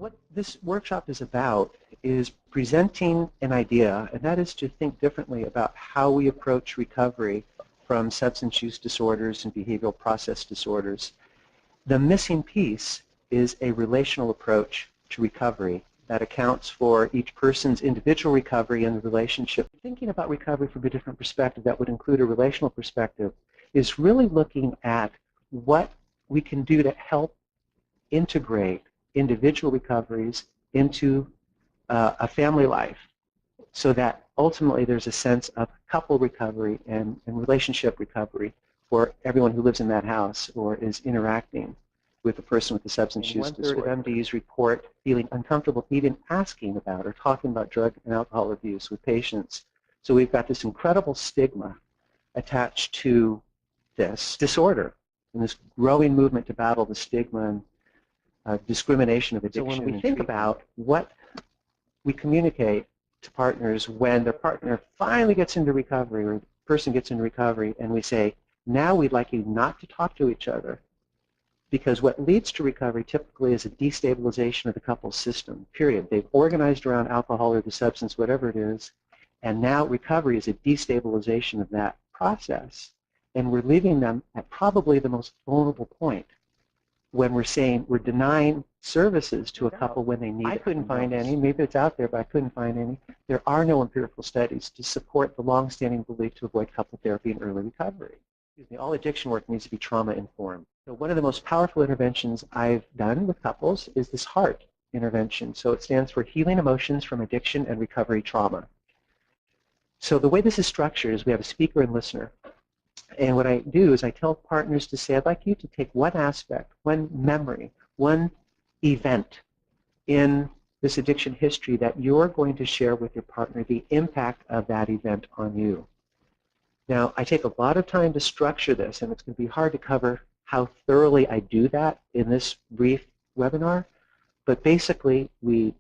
What this workshop is about is presenting an idea, and that is to think differently about how we approach recovery from substance use disorders and behavioral process disorders. The missing piece is a relational approach to recovery that accounts for each person's individual recovery and the relationship. Thinking about recovery from a different perspective that would include a relational perspective is really looking at what we can do to help integrate individual recoveries into a family life so that ultimately there's a sense of couple recovery and relationship recovery for everyone who lives in that house or is interacting with the person with the substance use disorder. One-third of MDs report feeling uncomfortable even asking about or talking about drug and alcohol abuse with patients. So we've got this incredible stigma attached to this disorder and this growing movement to battle the stigma and discrimination of addiction. So when we think about what we communicate to partners when their partner finally gets into recovery or the person gets into recovery and we say, now we'd like you not to talk to each other, because what leads to recovery typically is a destabilization of the couple's system, period. They've organized around alcohol or the substance, whatever it is, and now recovery is a destabilization of that process. And we're leaving them at probably the most vulnerable point when we're saying we're denying services to a couple when they need it. I couldn't find any. Maybe it's out there, but I couldn't find any. There are no empirical studies to support the long-standing belief to avoid couple therapy and early recovery. All addiction work needs to be trauma-informed. So one of the most powerful interventions I've done with couples is this HEART intervention. So it stands for Healing Emotions from Addiction and Recovery Trauma. So the way this is structured is we have a speaker and listener. And what I do is I tell partners to say, I'd like you to take one aspect, one memory, one event in this addiction history that you're going to share with your partner, the impact of that event on you. Now, I take a lot of time to structure this, and it's going to be hard to cover how thoroughly I do that in this brief webinar, but basically we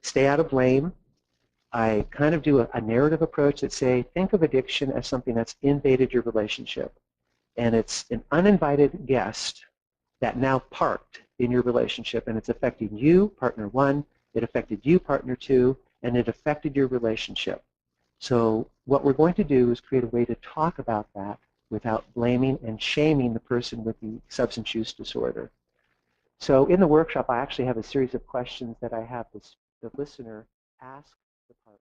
stay out of blame. I kind of do a narrative approach that say, think of addiction as something that's invaded your relationship. And it's an uninvited guest that now parked in your relationship, and it's affecting you, partner one, it affected you, partner two, and it affected your relationship. So what we're going to do is create a way to talk about that without blaming and shaming the person with the substance use disorder. So in the workshop, I actually have a series of questions that I have the listener ask the partner.